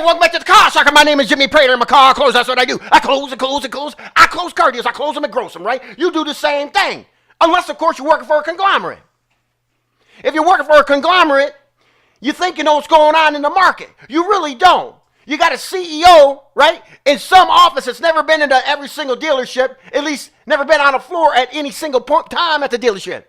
welcome back to the car sucker. My name is Jimmy Prater. I'm a car close. That's what I do. I close and close and close. I close car deals. I close them and gross them, right? You do the same thing. Unless, of course, you're working for a conglomerate. If you're working for a conglomerate, you think you know what's going on in the market. You really don't. You got a CEO, right, in some office that's never been into every single dealership, at least never been on the floor at any single point time at the dealership.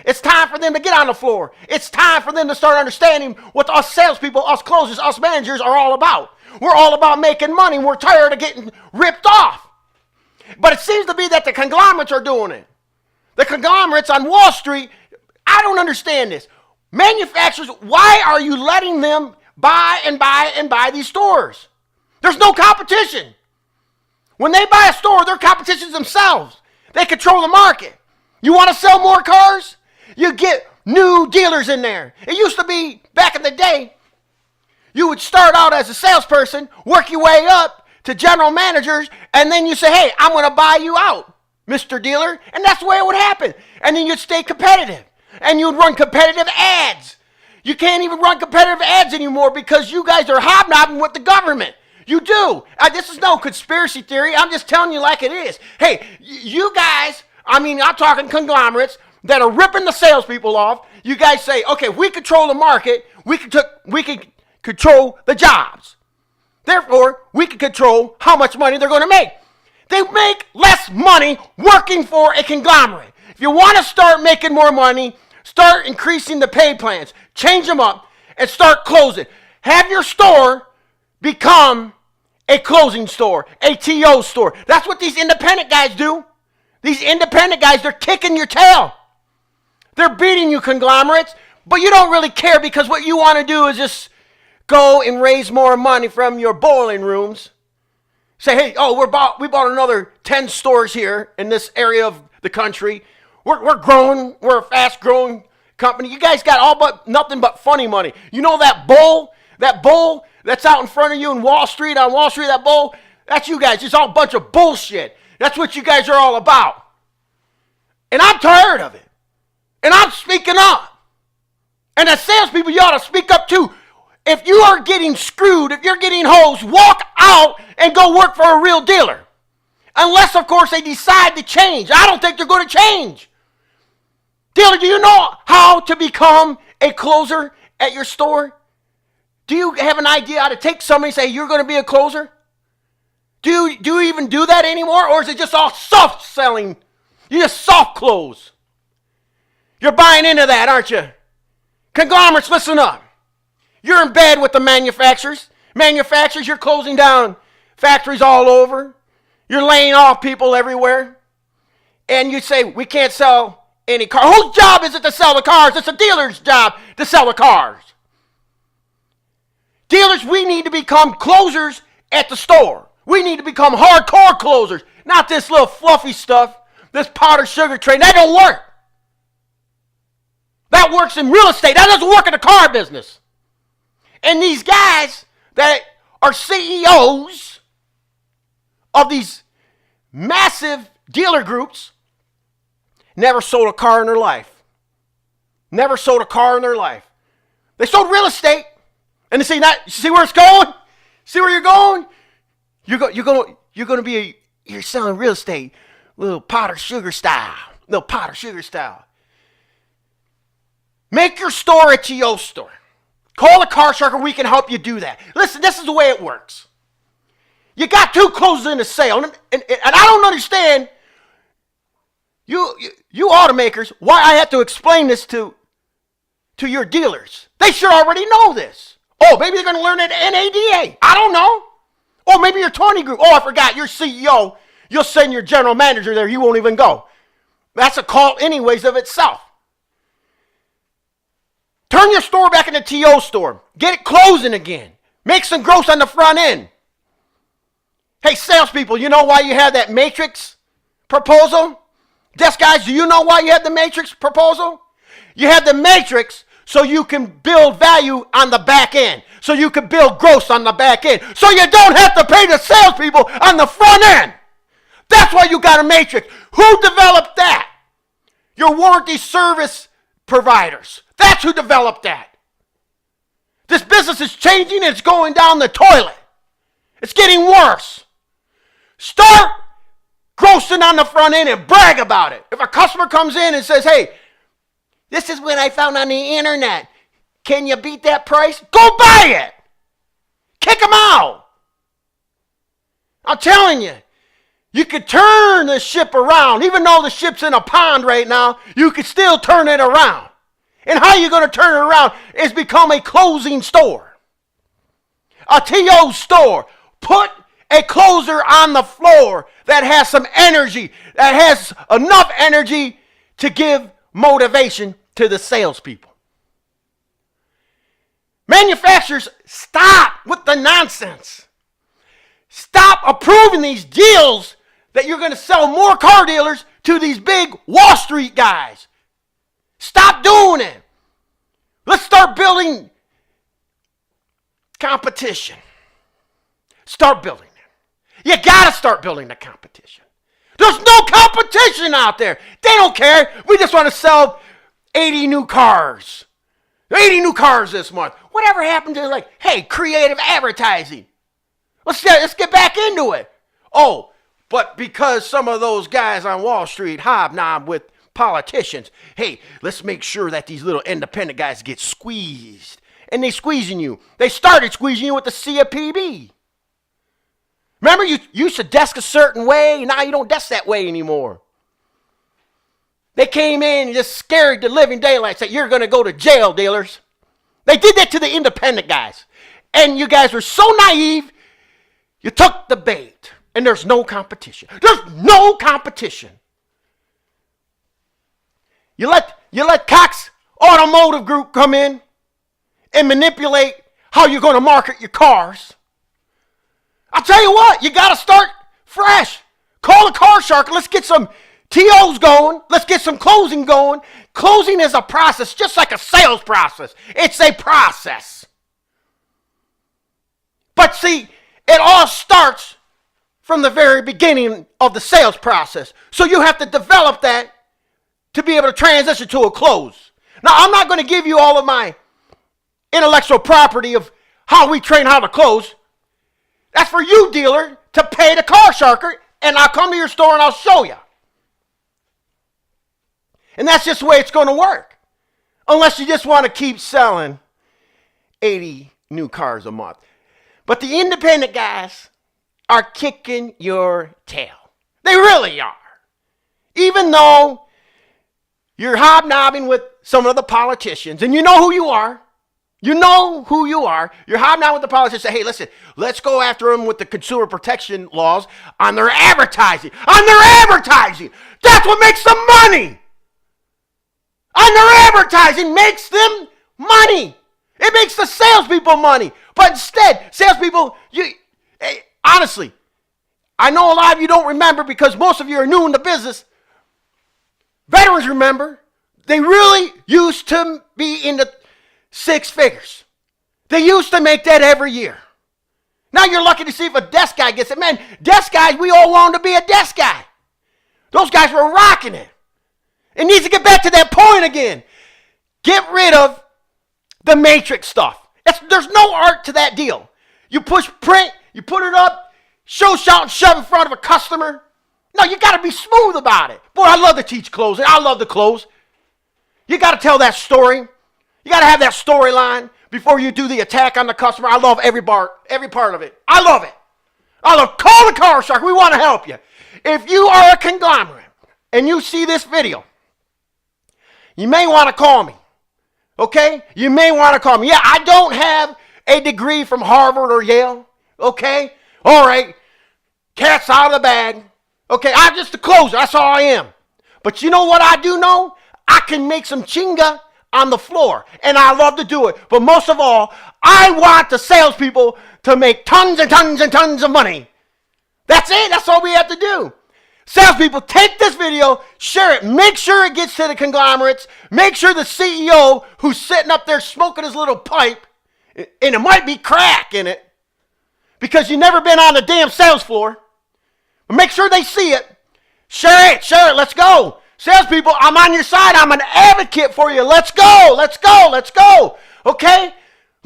It's time for them to get on the floor. It's time for them to start understanding what us salespeople, us closers, us managers are all about. We're all about making money. We're tired of getting ripped off. But it seems to be that the conglomerates are doing it. The conglomerates on Wall Street, I don't understand this. Manufacturers, why are you letting them buy and buy and buy these stores? There's no competition. When they buy a store, they're competitions themselves. They control the market. You want to sell more cars? You get new dealers in there. It used to be, back in the day, you would start out as a salesperson, work your way up to general managers, and then you say, hey, I'm going to buy you out, Mr. Dealer. And that's the way it would happen. And then you'd stay competitive. And you'd run competitive ads. You can't even run competitive ads anymore because you guys are hobnobbing with the government. You do. This is no conspiracy theory. I'm just telling you like it is. Hey, you guys, I'm talking conglomerates that are ripping the salespeople off. You guys say, okay, if we control the market, we can control the jobs. Therefore, we can control how much money they're going to make. They make less money working for a conglomerate. If you want to start making more money, start increasing the pay plans, change them up, and start closing. Have your store become a closing store, a TO store. That's what these independent guys do. These independent guys, they're kicking your tail. They're beating you, conglomerates, but you don't really care because what you want to do is just go and raise more money from your boiling rooms. Say, hey, we bought another 10 stores here in this area of the country. We're growing. We're a fast-growing company. You guys got nothing but funny money. You know that bull that's out in front of you in Wall Street, that bull, that's you guys. It's all a bunch of bullshit. That's what you guys are all about. And I'm tired of it. And I'm speaking up. And as salespeople, you ought to speak up too. If you are getting screwed, if you're getting hosed, walk out and go work for a real dealer. Unless, of course, they decide to change. I don't think they're going to change. Dealer, do you know how to become a closer at your store? Do you have an idea how to take somebody and say, you're going to be a closer? Do you even do that anymore? Or is it just all soft selling? You just soft close. You're buying into that, aren't you? Conglomerates, listen up. You're in bed with the manufacturers. Manufacturers, you're closing down factories all over. You're laying off people everywhere. And you say, we can't sell any cars. Whose job is it to sell the cars? It's a dealer's job to sell the cars. Dealers, we need to become closers at the store. We need to become hardcore closers. Not this little fluffy stuff, this powder sugar trade. That don't work. That works in real estate. That doesn't work in the car business. And these guys that are CEOs of these massive dealer groups never sold a car in their life. Never sold a car in their life. They sold real estate. And they say, see where it's going? See where you're going? You're going to be you're selling real estate, little powder sugar style. Make your store a TO store. Call the car sharker. We can help you do that. Listen, this is the way it works. You got two closers in the sale, and I don't understand you automakers why I have to explain this to your dealers. They should already know this. Oh, maybe they're going to learn it at NADA. I don't know. Or maybe your 20 group. Oh, I forgot. Your CEO. You'll send your general manager there. You won't even go. That's a call anyways of itself. Turn your store back into TO store. Get it closing again. Make some gross on the front end. Hey, salespeople, you know why you have that matrix proposal? Desk guys, do you know why you have the matrix proposal? You have the matrix so you can build value on the back end. So you can build gross on the back end. So you don't have to pay the salespeople on the front end. That's why you got a matrix. Who developed that? Your warranty service providers. That's who developed that. This business is changing and it's going down the toilet. It's getting worse. Start grossing on the front end and brag about it. If a customer comes in and says, hey, this is what I found on the internet. Can you beat that price? Go buy it. Kick them out. I'm telling you, you could turn the ship around. Even though the ship's in a pond right now, you could still turn it around. And how you're going to turn it around is become a closing store. A TO store. Put a closer on the floor that has some energy, that has enough energy to give motivation to the salespeople. Manufacturers, stop with the nonsense. Stop approving these deals that you're going to sell more car dealers to these big Wall Street guys. Stop doing it. Let's start building competition. Start building it. You got to start building the competition. There's no competition out there. They don't care. We just want to sell 80 new cars. 80 new cars this month. Whatever happened to hey, creative advertising? Let's get back into it. Oh, but because some of those guys on Wall Street hobnob with politicians, hey, let's make sure that these little independent guys get squeezed. And they squeezing you. They started squeezing you with the CFPB. Remember, you used to desk a certain way. Now you don't desk that way anymore. They came in and just scared the living daylights that you're going to go to jail, dealers. They did that to the independent guys. And you guys were so naive, you took the bait. And there's no competition. There's no competition. You let Cox Automotive Group come in and manipulate how you're going to market your cars. I'll tell you what, you got to start fresh. Call a car shark. Let's get some TOs going. Let's get some closing going. Closing is a process, just like a sales process. It's a process. But see, it all starts from the very beginning of the sales process. So you have to develop that to be able to transition to a close. Now, I'm not going to give you all of my intellectual property of how we train how to close. That's for you, dealer, to pay the car sharker, and I'll come to your store and I'll show you. And that's just the way it's going to work. Unless you just want to keep selling 80 new cars a month. But the independent guys are kicking your tail. They really are. Even though you're hobnobbing with some of the politicians, and you know who you are. You know who you are. You're hobnobbing with the politicians. Say, hey, listen, let's go after them with the consumer protection laws on their advertising. On their advertising. That's what makes them money. On their advertising makes them money. It makes the salespeople money. But instead, salespeople, honestly, I know a lot of you don't remember because most of you are new in the business. Veterans remember. They really used to be in the 6 figures. They used to make that every year. Now you're lucky to see if a desk guy gets it. Man, desk guys, we all wanted to be a desk guy. Those guys were rocking it. It needs to get back to that point again. Get rid of the matrix stuff. There's no art to that deal. You push print, you put it up, show, shout, and shove in front of a customer. No, you got to be smooth about it. Boy, I love to teach closing. I love to close. You got to tell that story. You got to have that storyline before you do the attack on the customer. I love every part of it. I love it. Call the car shark. We want to help you. If you are a conglomerate and you see this video, you may want to call me. Okay? You may want to call me. Yeah, I don't have a degree from Harvard or Yale. Okay? All right. Cat's out of the bag. Okay, I'm just a closer. That's all I am. But you know what I do know? I can make some chinga on the floor. And I love to do it. But most of all, I want the salespeople to make tons and tons and tons of money. That's it. That's all we have to do. Salespeople, take this video, share it, make sure it gets to the conglomerates, make sure the CEO who's sitting up there smoking his little pipe, and it might be crack in it, because you've never been on the damn sales floor, but make sure they see it. Share it, let's go. Salespeople, I'm on your side, I'm an advocate for you. Let's go. Okay?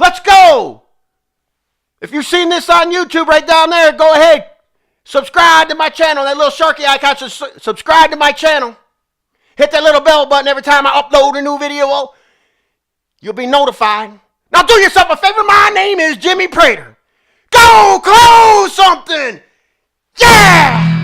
Let's go. If you've seen this on YouTube right down there, go ahead. Subscribe to my channel. That little sharky icon. Subscribe to my channel. Hit that little bell button every time I upload a new video. You'll be notified. Now do yourself a favor. My name is Jimmy Prater. Go close something. Yeah!